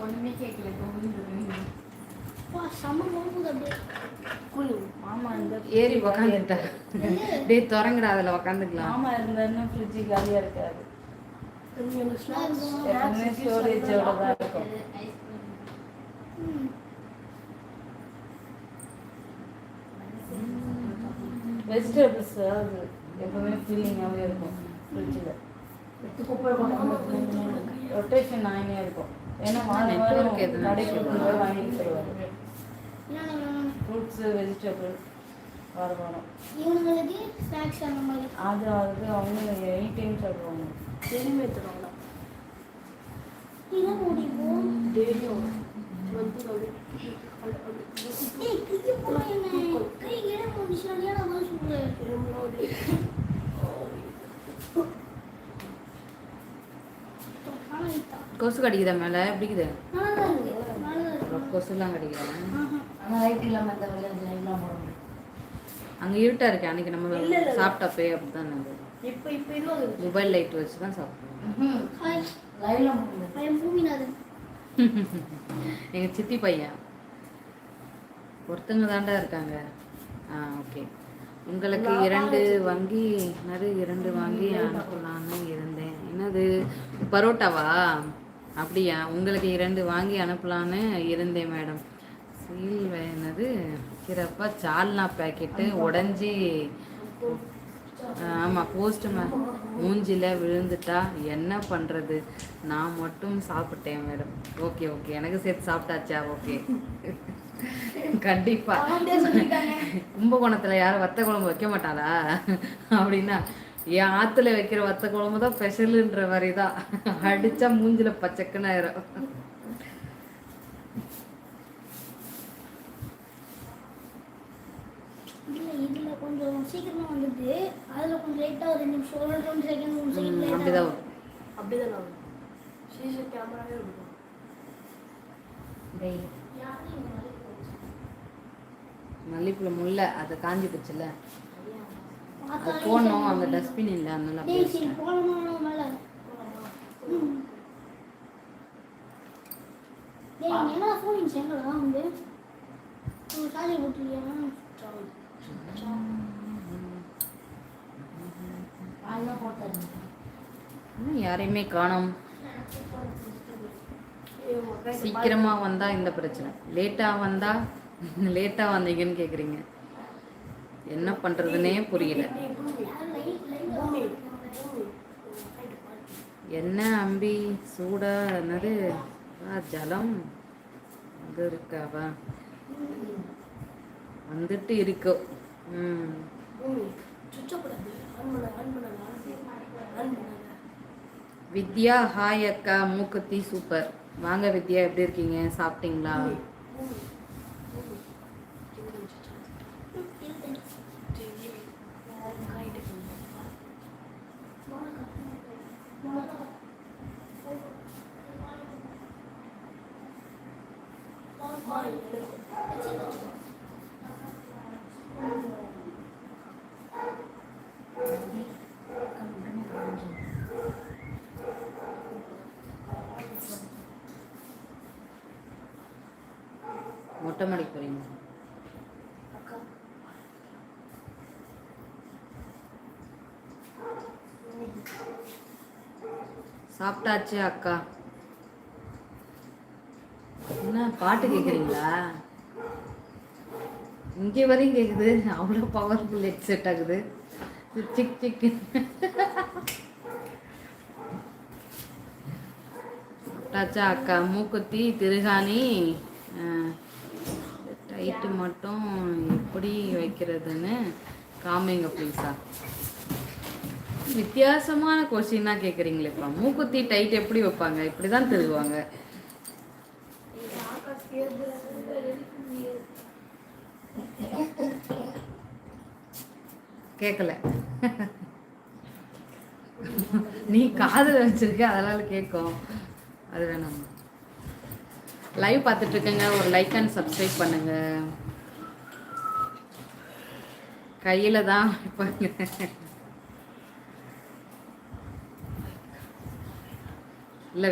ஒண்ணுமே கேட்கல. மாமா இந்த ஏறி உக்காந்துட்டா. டே திறங்கடா, அதில் உக்காந்துக்கலாம். மாமா இருந்தாருன்னா ஃப்ரிட்ஜு காலியாக இருக்காது. எப்பவுமே ஸ்டோரேஜோட தான் இருக்கும். வெஜிடபிள்ஸ் அது எப்பவுமே ஃபீலிங்காகவே இருக்கும் ஃப்ரிட்ஜில். ரொட்டேஷன் ஆகினே இருக்கும். ஏன்னா நெட்வொர்க் எதுவும் கடைக்கு வாங்கிட்டு தருவாரு. ஃப்ரூட்ஸு வெஜிடபிள் வாரம் இவங்களுக்கு ஸ்நாக்ஸ் அந்த மாதிரி அது அவங்க எனி டைம் சாப்பிடுவாங்க. டெய்லியுமே தருவாங்களா? இதெல்லாம் முடியும் டெய்லியும் கொசு கடிக்குதா மேலே? எப்படிக்குது? கொசுலாம் கடிக்குதா? ஆனால் லைட் இல்லாமல் இந்த லைட்லாம் போட முடியும். அங்கே இருட்டா இருக்கு. அன்னைக்கு நம்ம சாப்பிட்டப்பே அப்படிதான். இப்போ இப்போ இது மொபைல் லைட் வச்சு தான் சாப்பிடுவோம். லைவ்லாம் பையன் பூமிநாதன் எங்கள் சித்தி பையன் ஒருத்தங்க தாண்டா இருக்காங்க. ஓகே. உங்களுக்கு 2 வாங்கி அனுப்பலான்னு இருந்தேன். என்னது பரோட்டாவா? அப்படியா? உங்களுக்கு 2 வாங்கி அனுப்பலான்னு இருந்தேன் மேடம். சீல் என்னது கிரப்பா சால்னா பேக்கெட்டு உடஞ்சி. ஆமாம், போஸ்ட் மூஞ்சில விழுந்துட்டா என்ன பண்ணுறது? நான் மட்டும் சாப்பிட்டேன் மேடம். ஓகே ஓகே, எனக்கு சேர்த்து சாப்பிட்டாச்சா? ஓகே, கண்டிப்பா. கும்பகோணத்தில் யாரும் வத்த குழம்பு வைக்க மாட்டாளா அப்படின்னா, என் ஆற்றுல வைக்கிற வத்த குழம்பு தான் ஸ்பெஷலுன்ற மாதிரி தான். அடித்தா மூஞ்சில பச்சைக்குன்னு ஆயிரும். இதுல கொஞ்சம் சீக்கிரமா வந்துட்டு அதுல கொஞ்சம் லேட்டா ஒரு 2 நிமிஷம் 2 செகண்ட் 3 செகண்ட் அப்படிதான் வரும். சிசி கேமராவே இருக்கும். மல்லிப்பூல முல்லை அது காஞ்சி போச்சுல, அது போடணும். அந்த டஸ்ட்பின் இல்லை, அதனால என்ன ஃபோன் செங்கலா வந்து சார்ஜர் போட்டுருக்கியா? யாரையுமே காணோம். சீக்கிரமா வந்தா இந்த பிரச்சனை, லேட்டா வந்தா லேட்டா வந்தீங்கன்னு கேக்குறீங்க. என்ன பண்றதுன்னே புரியல. என்ன அம்பி சூடா என்னது ஜலம் அது இருக்காவா? வந்துட்டு இருக்கோ. வித்யா ஹாய் அக்கா, மூக்குத்தி சூப்பர். வாங்க வித்யா, எப்படி இருக்கீங்க? சாப்பிட்டீங்களா? மொட்டை மாடிக்கு போறீங்க? சாப்பிட்டாச்சு அக்கா. என்ன பாட்டு கேக்குறீங்களா? இங்கே வரையும் கேக்குது. அவ்வளோ பவர்ஃபுல் ஹெட்செட் ஆகுது. Sick sick. சாப்பிட்டாச்சா அக்கா? மூக்குத்தி திருகாணி டைட்டு மட்டும் எப்படி வைக்கிறதுன்னு காமிங்க ப்ளீஸா. வித்தியாசமான கொஸ்டின்னா கேட்குறீங்களேப்பா. மூக்குத்தி டைட் எப்படி வைப்பாங்க? இப்படி தான் திருகுவாங்க. கேட்கல. நீ காதில் வச்சிருக்க, அதனால கேட்கும். அது வேணாம். லைவ் பார்த்துட்டு இருக்கேங்க, ஒரு லைக் அண்ட் சப்ஸ்கிரைப் பண்ணுங்க. கையில தான் இல்லை